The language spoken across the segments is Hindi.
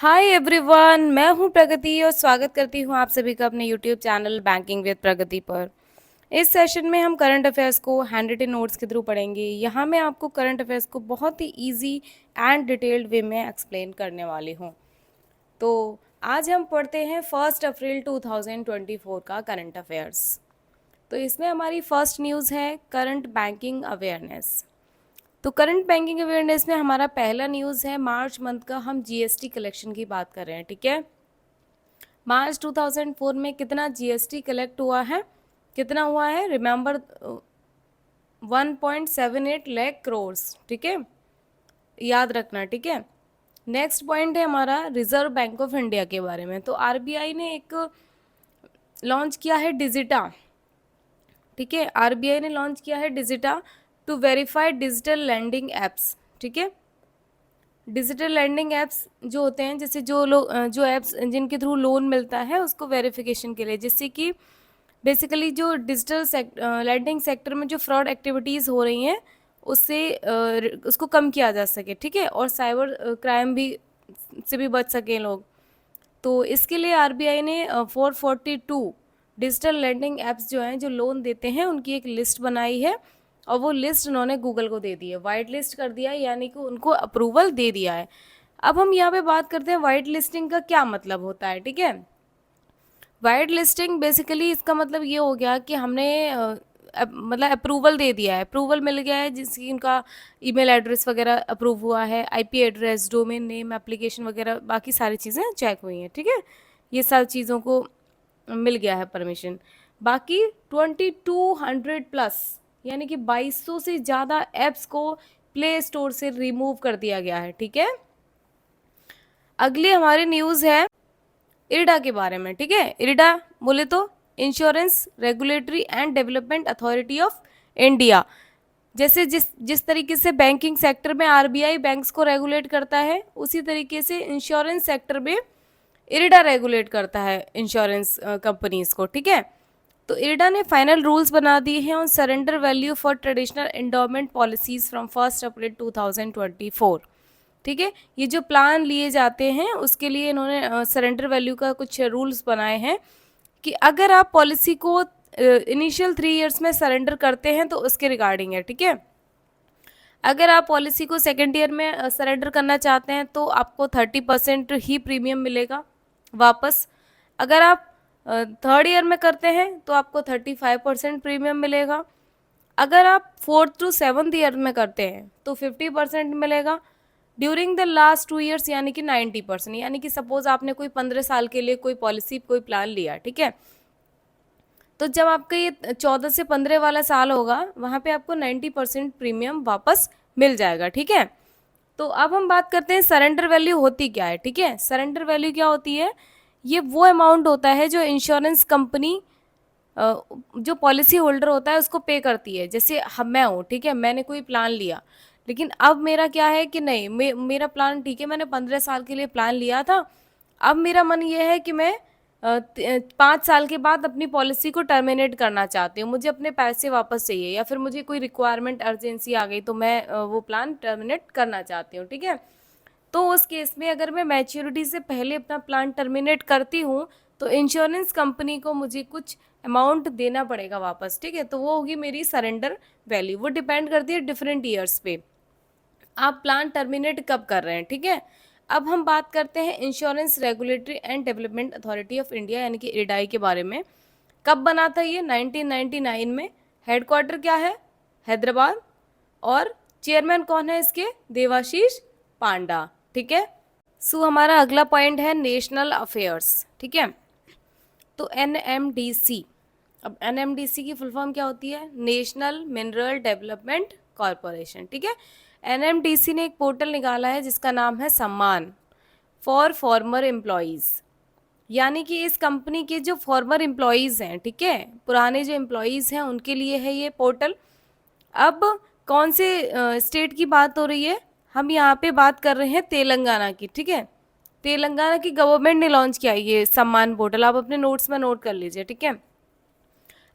हाय एवरीवन, मैं हूं प्रगति और स्वागत करती हूं आप सभी का अपने यूट्यूब चैनल बैंकिंग विद प्रगति पर। इस सेशन में हम करंट अफेयर्स को हैंड रिटन नोट्स के थ्रू पढ़ेंगे। यहाँ मैं आपको करंट अफेयर्स को बहुत ही इजी एंड डिटेल्ड वे में एक्सप्लेन करने वाली हूँ। तो आज हम पढ़ते हैं 1 अप्रैल 2024 का करंट अफेयर्स। तो इसमें हमारी फर्स्ट न्यूज़ है करंट बैंकिंग अवेयरनेस। तो करंट बैंकिंग अवेयरनेस में हमारा पहला न्यूज़ है मार्च मंथ का, हम जीएसटी कलेक्शन की बात कर रहे हैं। ठीक है, मार्च 2004 में कितना जीएसटी कलेक्ट हुआ है, कितना हुआ है, रिमेंबर 1.78 लाख करोड़। ठीक है, याद रखना। ठीक है, नेक्स्ट पॉइंट है हमारा रिजर्व बैंक ऑफ इंडिया के बारे में। तो आरबीआई ने एक लॉन्च किया है डिजिटा। ठीक है, आरबीआई ने लॉन्च किया है डिजिटा to verify digital landing apps. ठीक है, डिजिटल लैंडिंग एप्स जो होते हैं, जैसे जो एप्स जिनके थ्रू लोन मिलता है उसको वेरिफिकेशन के लिए, जिससे कि बेसिकली जो डिजिटल लैंडिंग सेक्टर में जो फ्रॉड एक्टिविटीज़ हो रही हैं उससे उसको कम किया जा सके। ठीक है, और साइबर क्राइम भी से भी बच सकें लोग। तो इसके लिए आरबीआई ने 442 डिजिटल लैंडिंग एप्स जो हैं, जो लोन देते हैं, उनकी एक लिस्ट बनाई है और वो लिस्ट उन्होंने गूगल को दे दी है, वाइट लिस्ट कर दिया है, यानी कि उनको अप्रूवल दे दिया है। अब हम यहाँ पे बात करते हैं वाइट लिस्टिंग का क्या मतलब होता है। ठीक है, वाइट लिस्टिंग बेसिकली इसका मतलब ये हो गया कि हमने मतलब अप्रूवल दे दिया है, अप्रूवल मिल गया है, जिसकी उनका ईमेल एड्रेस वगैरह अप्रूव हुआ है, IP address, domain name, application वगैरह बाकी सारी चीज़ें चेक हुई हैं। ठीक है, ये सब चीज़ों को मिल गया है परमिशन। बाकी 2200 प्लस यानी कि 2200 से ज़्यादा ऐप्स को प्ले स्टोर से रिमूव कर दिया गया है। ठीक है, अगली हमारी न्यूज़ है इरडा के बारे में। ठीक है, इरडा बोले तो insurance regulatory and development authority of India. जैसे जिस जिस तरीके से बैंकिंग सेक्टर में आरबीआई बैंक्स को रेगुलेट करता है, उसी तरीके से इंश्योरेंस सेक्टर में इरडा रेगुलेट करता है इंश्योरेंस कंपनीज को। ठीक है, तो इरडा ने फाइनल रूल्स बना दिए हैं on surrender value for traditional endowment policies from 1 अप्रैल 2024। ठीक है, ये जो प्लान लिए जाते हैं उसके लिए इन्होंने सरेंडर वैल्यू का कुछ रूल्स बनाए हैं कि अगर आप पॉलिसी को इनिशियल 3 ईयर्स में सरेंडर करते हैं तो उसके रिगार्डिंग है। ठीक है, अगर आप पॉलिसी को सेकेंड ईयर में सरेंडर करना चाहते हैं तो आपको 30% ही प्रीमियम मिलेगा वापस। अगर आप थर्ड ईयर में करते हैं तो आपको 35% प्रीमियम मिलेगा। अगर आप 4th to 7th ईयर में करते हैं तो 50% मिलेगा। ड्यूरिंग द लास्ट 2 ईयर्स यानी कि 90%। यानी कि सपोज आपने कोई 15 साल के लिए कोई पॉलिसी, कोई प्लान लिया। ठीक है, तो जब आपका ये 14 से 15 वाला साल होगा वहाँ पे आपको 90% प्रीमियम वापस मिल जाएगा। ठीक है, तो अब हम बात करते हैं सरेंडर वैल्यू होती क्या है। ठीक है, सरेंडर वैल्यू क्या होती है, ये वो अमाउंट होता है जो इंश्योरेंस कंपनी जो पॉलिसी होल्डर होता है उसको पे करती है। जैसे हम मैं हूँ, ठीक है, मैंने कोई प्लान लिया, लेकिन अब मेरा क्या है कि नहीं, मेरा प्लान ठीक है, मैंने 15 साल के लिए प्लान लिया था, अब मेरा मन ये है कि मैं 5 साल के बाद अपनी पॉलिसी को टर्मिनेट करना चाहती हूँ, मुझे अपने पैसे वापस चाहिए, या फिर मुझे कोई रिक्वायरमेंट अर्जेंसी आ गई तो मैं वो प्लान टर्मिनेट करना चाहती हूँ। ठीक है, तो उस केस में अगर मैं मैच्योरिटी से पहले अपना प्लान टर्मिनेट करती हूँ तो इंश्योरेंस कंपनी को मुझे कुछ अमाउंट देना पड़ेगा वापस। ठीक है, तो वो होगी मेरी सरेंडर वैल्यू। वो डिपेंड करती है डिफरेंट ईयर्स पे, आप प्लान टर्मिनेट कब कर रहे हैं। ठीक है, अब हम बात करते हैं insurance regulatory and development authority of India यानी कि इरडाई के बारे में। कब बना था ये, 1999 में। हेडक्वार्टर क्या है, हैदराबाद, और चेयरमैन कौन है इसके, देवाशीष पांडा। ठीक है, सो हमारा अगला पॉइंट है नेशनल अफेयर्स। ठीक है, तो एनएमडीसी, अब एनएमडीसी की फुल फॉर्म क्या होती है, नेशनल मिनरल डेवलपमेंट कॉरपोरेशन। ठीक है, एनएमडीसी ने एक पोर्टल निकाला है जिसका नाम है सम्मान फॉर फॉर्मर एम्प्लॉयज़। यानी कि इस कंपनी के जो फॉर्मर एम्प्लॉयज़ हैं, ठीक है, पुराने जो एम्प्लॉयज़ हैं उनके लिए है ये पोर्टल। अब कौन से स्टेट की बात हो रही है, हम यहाँ पे बात कर रहे हैं तेलंगाना की। ठीक है, तेलंगाना की गवर्नमेंट ने लॉन्च किया ये सम्मान पोर्टल, आप अपने नोट्स में नोट कर लीजिए। ठीक है,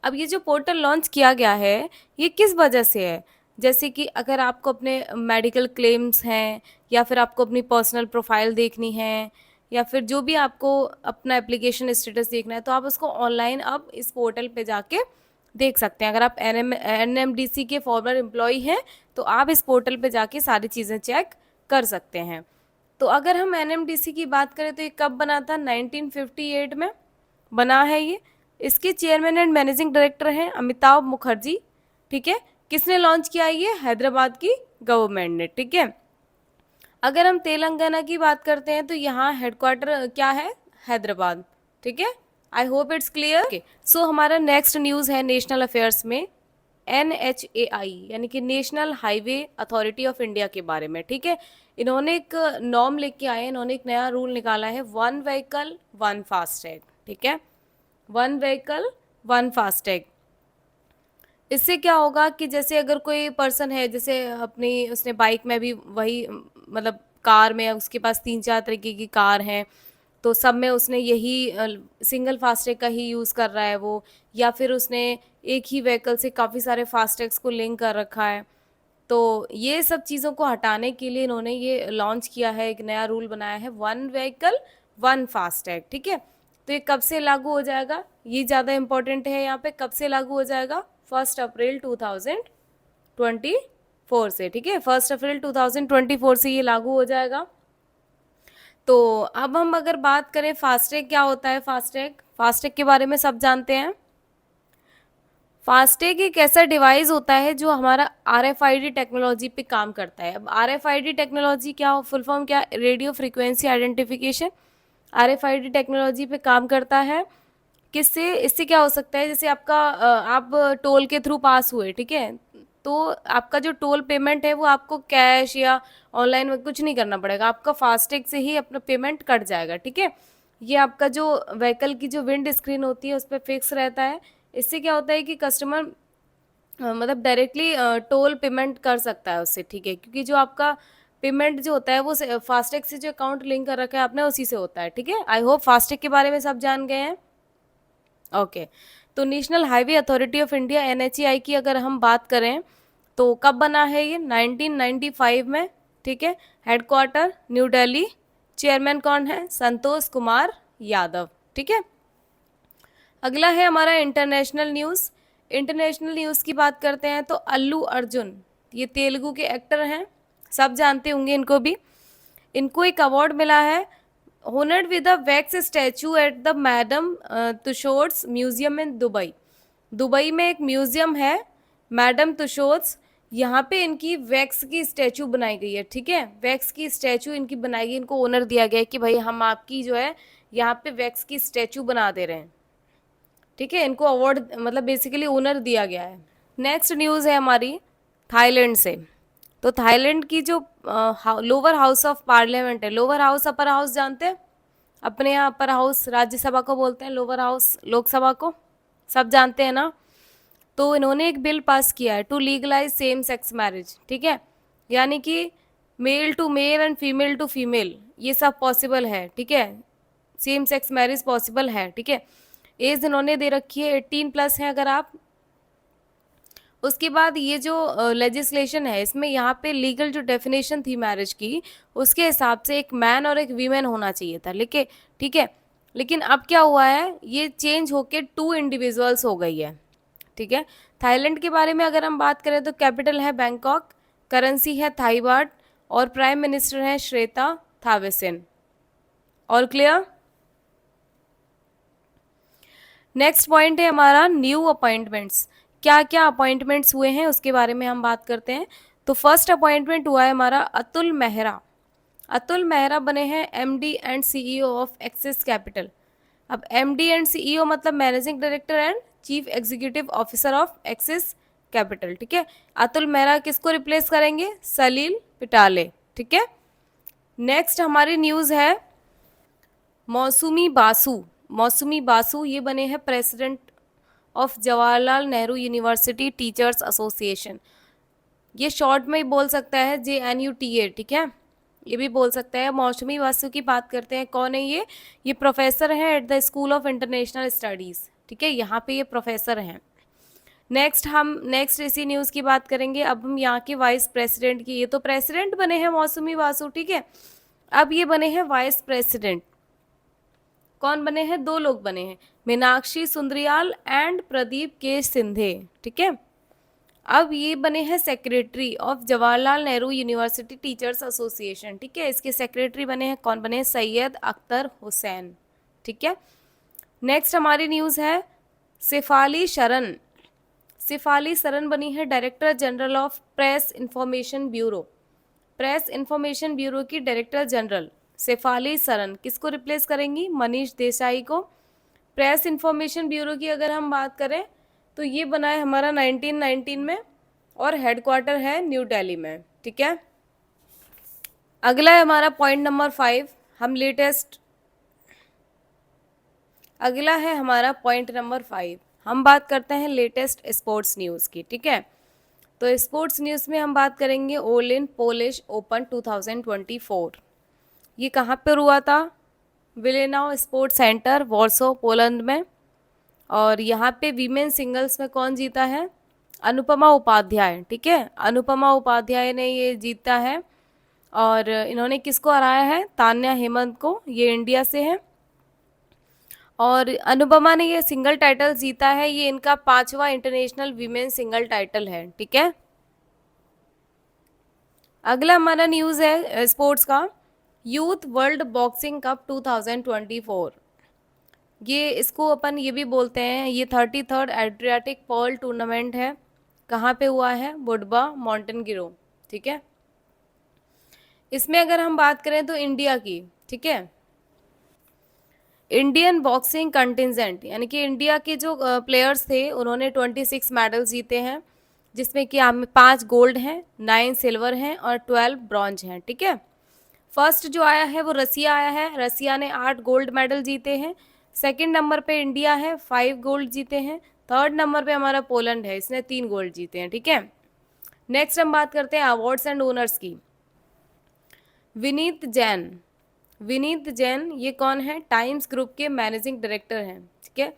अब ये जो पोर्टल लॉन्च किया गया है ये किस वजह से है, जैसे कि अगर आपको अपने मेडिकल क्लेम्स हैं, या फिर आपको अपनी पर्सनल प्रोफाइल देखनी है, या फिर जो भी आपको अपना एप्लीकेशन स्टेटस देखना है तो आप उसको ऑनलाइन अब इस पोर्टल पे जाके देख सकते हैं। अगर आप एनएमडीसी के फॉर्मर एम्प्लॉय हैं तो आप इस पोर्टल पे जाके सारी चीज़ें चेक कर सकते हैं। तो अगर हम एनएमडीसी की बात करें तो ये कब बना था? 1958 में बना है ये। इसके चेयरमैन एंड मैनेजिंग डायरेक्टर हैं अमिताभ मुखर्जी। ठीक है, किसने लॉन्च किया ये? हैदराबाद की गवर्नमेंट ने। ठीक है, अगर हम तेलंगाना की बात करते हैं तो यहाँ हेडक्वार्टर क्या है? हैदराबाद। ठीक है, आई होप इट्स क्लियर। सो हमारा नेक्स्ट न्यूज़ है नेशनल अफेयर्स में NHAI यानी कि national highway authority of India के बारे में। ठीक है, इन्होंने एक नॉर्म लेके आए हैं, इन्होंने एक नया रूल निकाला है, वन व्हीकल वन फास्टैग। ठीक है, वन व्हीकल वन फास्टैग। इससे क्या होगा कि जैसे अगर कोई पर्सन है, जैसे अपनी उसने बाइक में भी वही मतलब कार में उसके पास 3-4 तरीके की कार हैं, तो सब में उसने यही सिंगल फास्टैग का ही यूज़ कर रहा है वो, या फिर उसने एक ही व्हीकल से काफ़ी सारे फास्टैग्स को लिंक कर रखा है। तो ये सब चीज़ों को हटाने के लिए इन्होंने ये लॉन्च किया है, एक नया रूल बनाया है, वन व्हीकल वन फास्टैग। ठीक है, तो ये कब से लागू हो जाएगा? ये ज़्यादा इंपॉर्टेंट है यहाँ पे, कब से लागू हो जाएगा? 1 अप्रैल 2024 से। ठीक है, 1 अप्रैल 2024 से ये लागू हो जाएगा। तो अब हम अगर बात करें फास्टैग क्या होता है, फास्टैग के बारे में सब जानते हैं। फास्टैग एक ऐसा डिवाइस होता है जो हमारा RFID टेक्नोलॉजी पे काम करता है। अब RFID टेक्नोलॉजी क्या, फुल फॉर्म क्या? Radio frequency identification. RFID technology पे काम करता है। किससे? इससे क्या हो सकता है, जैसे आपका आप टोल के थ्रू पास हुए, ठीक है, तो आपका जो टोल पेमेंट है वो आपको कैश या ऑनलाइन में कुछ नहीं करना पड़ेगा, आपका फास्टैग से ही अपना पेमेंट कट जाएगा। ठीक है, ये आपका जो व्हीकल की जो विंड स्क्रीन होती है उस पर फिक्स रहता है। इससे क्या होता है कि कस्टमर मतलब डायरेक्टली टोल पेमेंट कर सकता है उससे। ठीक है, क्योंकि जो आपका पेमेंट जो होता है वो फास्टैग से जो अकाउंट लिंक कर रखा है आपने उसी से होता है। ठीक है, आई होप फास्टैग के बारे में सब जान गए हैं। ओके, तो national highway authority of India NHAI की अगर हम बात करें तो कब बना है ये? 1995 में। ठीक है, हेडक्वार्टर न्यू दिल्ली। चेयरमैन कौन है? संतोष कुमार यादव। ठीक है, अगला है हमारा इंटरनेशनल न्यूज़। इंटरनेशनल न्यूज़ की बात करते हैं तो अल्लू अर्जुन, ये तेलुगु के एक्टर हैं, सब जानते होंगे इनको भी। इनको एक अवार्ड मिला है, honoured with a wax statue at the Madame Tussauds museum in Dubai. Dubai में एक म्यूजियम है मैडम तुशोड्स, यहाँ पे इनकी वैक्स की स्टैचू बनाई गई है। ठीक है, वैक्स की स्टैचू इनकी बनाई गई, इनको ओनर दिया गया है कि भाई हम आपकी जो है यहाँ पे वैक्स की स्टैचू बना दे रहे हैं। ठीक है, इनको अवार्ड मतलब बेसिकली ओनर दिया गया है। नेक्स्ट न्यूज़ है हमारी थाईलैंड से। तो थाईलैंड की जो लोअर हाउस ऑफ पार्लियामेंट है, लोअर हाउस अपर हाउस जानते हैं, अपने यहाँ अपर हाउस राज्यसभा को बोलते हैं, लोअर हाउस लोकसभा को, सब जानते हैं ना। तो इन्होंने एक बिल पास किया है to legalise same sex marriage. ठीक है, यानी कि male to male and female to female ये सब पॉसिबल है। ठीक है, सेम सेक्स मैरिज पॉसिबल है। ठीक है, एज इन्होंने दे रखी है 18+ है अगर आप। उसके बाद ये जो लेजिस्लेशन है इसमें यहाँ पे लीगल जो डेफिनेशन थी मैरिज की उसके हिसाब से एक मैन और एक वीमेन होना चाहिए था। लेकिन ठीक है, लेकिन अब क्या हुआ है, ये चेंज होके 2 इंडिविजुअल्स हो गई है। ठीक है, थाईलैंड के बारे में अगर हम बात करें तो कैपिटल है बैंकॉक, करेंसी है थाई बाट और प्राइम मिनिस्टर है Srettha Thavisin. All clear? Next point है हमारा न्यू अपॉइंटमेंट्स। क्या क्या अपॉइंटमेंट्स हुए हैं उसके बारे में हम बात करते हैं। तो फर्स्ट अपॉइंटमेंट हुआ है हमारा अतुल मेहरा। अतुल मेहरा बने हैं MD and CEO of axis capital. अब MD एंड CEO मतलब managing director and chief executive officer of axis capital. ठीक है, अतुल मेहरा किसको रिप्लेस करेंगे? सलील पिटाले। ठीक है, नेक्स्ट हमारी न्यूज़ है मौसुमी बासु। मौसुमी बासु ये बने हैं president of Jawaharlal Nehru university teachers association. ये शॉर्ट में ही बोल सकता है JNUTA। ठीक है, ये भी बोल सकता है। मौसुमी बासु की बात करते हैं, कौन है ये प्रोफेसर हैं at the school of international studies. ठीक है, यहाँ पे ये प्रोफेसर हैं। नेक्स्ट इसी न्यूज़ की बात करेंगे। अब हम यहाँ के वाइस प्रेसिडेंट की, ये तो प्रेसिडेंट बने हैं मौसुमी बासु। ठीक है, अब ये बने हैं वाइस प्रेसिडेंट। कौन बने हैं? 2 लोग बने हैं, मीनाक्षी सुंदरियाल एंड प्रदीप के सिंधे, ठीक है। अब ये बने हैं secretary of Jawaharlal Nehru university teachers association, ठीक है। इसके सेक्रेटरी बने हैं, कौन बने हैं? सैयद अख्तर हुसैन, ठीक है। नेक्स्ट हमारी न्यूज़ है सिफाली शरण। सिफाली शरण बनी है director general of press information bureau. Press information bureau की डायरेक्टर जनरल सिफाली शरण किसको रिप्लेस करेंगी? मनीष देसाई को। प्रेस इंफॉर्मेशन ब्यूरो की अगर हम बात करें तो ये बना है हमारा 1919 में और हेडक्वार्टर है न्यू दिल्ली में, ठीक है। अगला है हमारा पॉइंट नंबर 5, हम लेटेस्ट, अगला है हमारा पॉइंट नंबर 5, हम बात करते हैं लेटेस्ट स्पोर्ट्स न्यूज़ की, ठीक है। तो स्पोर्ट्स न्यूज़ में हम बात करेंगे ओलिन पोलिश ओपन 2024। ये कहाँ पर हुआ था? विलेनाउ स्पोर्ट्स सेंटर वॉर्सो पोलैंड में। और यहाँ पे वीमेन सिंगल्स में कौन जीता है? अनुपमा उपाध्याय, ठीक है। अनुपमा उपाध्याय ने ये जीता है और इन्होंने किसको हराया है? तान्या हेमंत को, ये इंडिया से है। और अनुपमा ने ये सिंगल टाइटल जीता है, ये इनका 5वां इंटरनेशनल वीमेन सिंगल टाइटल है, ठीक है। अगला हमारा न्यूज़ है स्पोर्ट्स का, यूथ वर्ल्ड बॉक्सिंग कप 2024। ये इसको अपन ये भी बोलते हैं, ये 33rd एड्रियाटिक पर्ल टूर्नामेंट है। कहाँ पे हुआ है? बुडबा मॉन्टेनगिरो, ठीक है। इसमें अगर हम बात करें तो इंडिया की, ठीक है, इंडियन बॉक्सिंग कंटिजेंट यानी कि इंडिया के जो प्लेयर्स थे उन्होंने 26 मेडल जीते हैं, जिसमें कि 5 गोल्ड हैं, 9 सिल्वर हैं और 12 ब्रॉन्ज हैं, ठीक है। फर्स्ट जो आया है वो रसिया आया है, रसिया ने 8 गोल्ड मेडल जीते हैं। सेकंड नंबर पे इंडिया है, 5 गोल्ड जीते हैं। थर्ड नंबर पे हमारा पोलैंड है, इसने 3 गोल्ड जीते हैं, ठीक है। नेक्स्ट हम बात करते हैं अवार्ड्स एंड ओनर्स की। विनीत जैन, विनीत जैन ये कौन है? टाइम्स ग्रुप के मैनेजिंग डायरेक्टर हैं, ठीक है।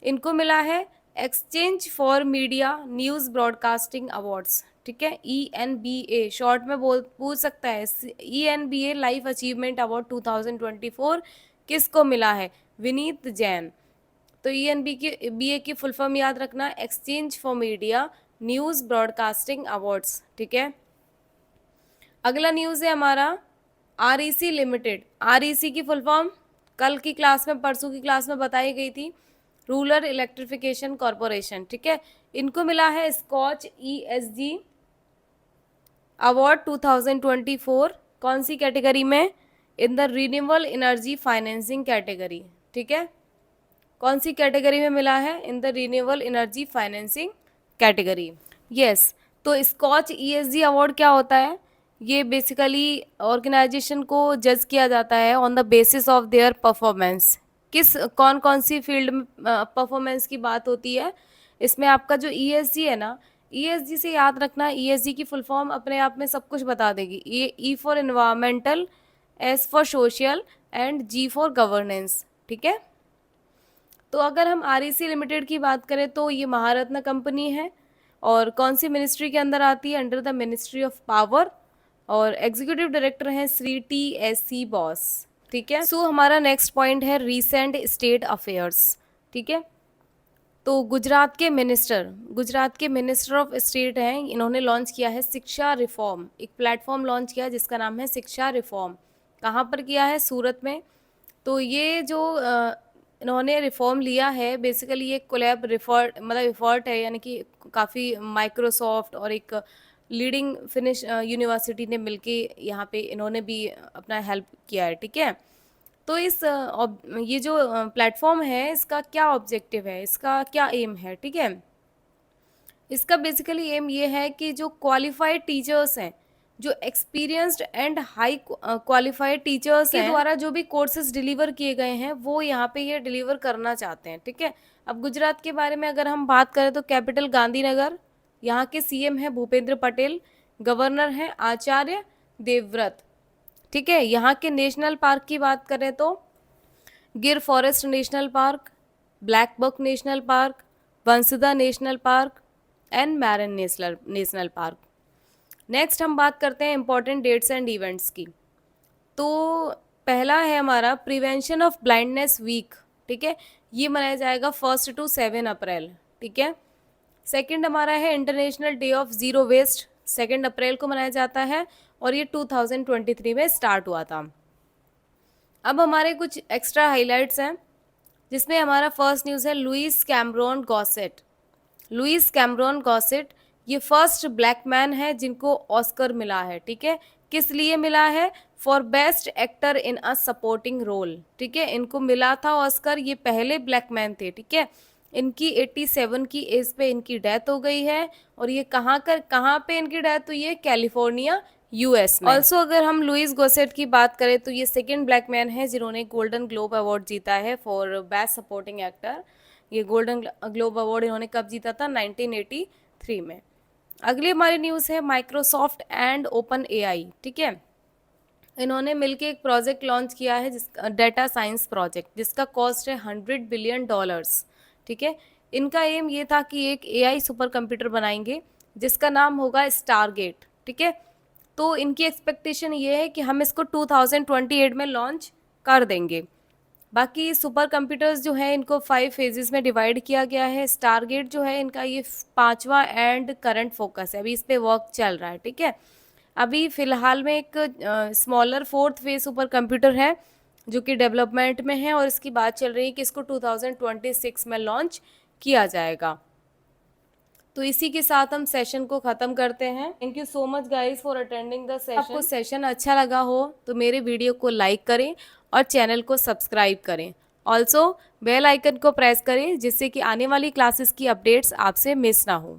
इनको मिला है exchange for media news broadcasting awards, ठीक है। ENBA शॉर्ट में पूछ सकता है, ENBA लाइफ अचीवमेंट अवार्ड 2024 किसको मिला है? विनीत जैन। तो ENBA की फुल फॉर्म याद रखना, exchange for media news broadcasting awards, ठीक है। अगला न्यूज़ है हमारा REC लिमिटेड। REC की फुल फॉर्म कल की क्लास में, परसों की क्लास में बताई गई थी, रूरल इलेक्ट्रिफिकेशन कॉरपोरेशन, ठीक है। इनको मिला है स्कॉच ESG अवार्ड 2024। कौन सी कैटेगरी में? In the renewable energy financing category, ठीक है। कौन सी कैटेगरी में मिला है? In the renewable energy financing category, yes. तो स्कॉच ESG अवार्ड क्या होता है? ये बेसिकली ऑर्गेनाइजेशन को जज किया जाता है on the basis of their performance. किस कौन कौन सी फील्ड में परफॉर्मेंस की बात होती है? इसमें आपका जो ESG है ना, ESG से याद रखना, ESG की फुल फॉर्म अपने आप में सब कुछ बता देगी। E for environmental, S for social and G for governance, ठीक है। तो अगर हम REC लिमिटेड की बात करें तो ये महारत्न कंपनी है और कौन सी मिनिस्ट्री के अंदर आती है? Under the ministry of power. और एग्जीक्यूटिव डायरेक्टर हैं श्री TSC बॉस, ठीक है। सो हमारा नेक्स्ट पॉइंट है रीसेंट स्टेट अफेयर्स, ठीक है। तो गुजरात के मिनिस्टर ऑफ स्टेट हैं, इन्होंने लॉन्च किया है शिक्षा रिफॉर्म, एक प्लेटफॉर्म लॉन्च किया जिसका नाम है शिक्षा रिफॉर्म। कहाँ पर किया है? सूरत में। तो ये जो इन्होंने रिफॉर्म लिया है, बेसिकली ये कोलैब एफर्ट है, यानी कि काफ़ी माइक्रोसॉफ्ट और एक लीडिंग फिनिश यूनिवर्सिटी ने मिलके यहाँ पे इन्होंने भी अपना हेल्प किया है, ठीक है। तो ये जो प्लेटफॉर्म है इसका क्या ऑब्जेक्टिव है, इसका क्या एम है, ठीक है। इसका बेसिकली एम ये है कि जो क्वालिफाइड टीचर्स हैं, जो experienced and high qualified teachers के द्वारा जो भी कोर्सेज डिलीवर किए गए हैं वो यहाँ पे ये डिलीवर करना चाहते हैं, ठीक है। अब गुजरात के बारे में अगर हम बात करें तो कैपिटल गांधीनगर, यहाँ के CM है भूपेंद्र पटेल, गवर्नर हैं आचार्य देवव्रत, ठीक है। यहाँ के नेशनल पार्क की बात करें तो Gir forest national park, blackbuck national park, Vansda national park and marine national park. Next हम बात करते हैं इंपॉर्टेंट डेट्स एंड इवेंट्स की। तो पहला है हमारा प्रिवेंशन ऑफ ब्लाइंडनेस वीक, ठीक है, ये मनाया जाएगा 1 to 7 अप्रैल, ठीक है। सेकंड हमारा है International Day of Zero Waste, 2 अप्रैल को मनाया जाता है और ये 2023 में स्टार्ट हुआ था। अब हमारे कुछ एक्स्ट्रा हाइलाइट्स हैं, जिसमें हमारा फर्स्ट न्यूज़ है Louis Cameron Gossett. Louis Cameron Gossett ये फर्स्ट ब्लैक मैन है जिनको ऑस्कर मिला है, ठीक है। किस लिए मिला है? For best actor in a supporting role, ठीक है, इनको मिला था ऑस्कर, ये पहले ब्लैक मैन थे, ठीक है। इनकी 87 की एज पे इनकी डेथ हो गई है और ये कहाँ पे इनकी डेथ हुई है? कैलिफोर्निया, यूएस में। ऑल्सो अगर हम लुइस गॉसेट की बात करें तो ये सेकेंड ब्लैक मैन है जिन्होंने गोल्डन ग्लोब अवार्ड जीता है फॉर बेस्ट सपोर्टिंग एक्टर। ये गोल्डन ग्लोब अवार्ड इन्होंने कब जीता था? 1983 में। अगली हमारी न्यूज़ है माइक्रोसॉफ्ट एंड ओपन एआई, ठीक है। इन्होंने मिलके एक प्रोजेक्ट लॉन्च किया है जिसका डेटा साइंस प्रोजेक्ट, जिसका कॉस्ट है $100 बिलियन, ठीक है। इनका एम ये था कि एक एआई सुपर कंप्यूटर बनाएंगे जिसका नाम होगा स्टारगेट, ठीक है। तो इनकी एक्सपेक्टेशन ये है कि हम इसको 2028 में लॉन्च कर देंगे। बाकी सुपर कंप्यूटर्स जो हैं इनको 5 फेजेस में डिवाइड किया गया है। स्टारगेट जो है इनका ये 5वां एंड करंट फोकस है, अभी इस पे वर्क चल रहा है, ठीक है। अभी फ़िलहाल में एक smaller 4th phase super computer है जो कि डेवलपमेंट में है और इसकी बात चल रही है कि इसको 2026 में लॉन्च किया जाएगा। तो इसी के साथ हम सेशन को ख़त्म करते हैं। Thank you so much guys for attending the session. आपको सेशन अच्छा लगा हो तो मेरे वीडियो को लाइक करें और चैनल को सब्सक्राइब करें। ऑल्सो बेल आइकन को प्रेस करें जिससे कि आने वाली क्लासेस की अपडेट्स आपसे मिस ना हो।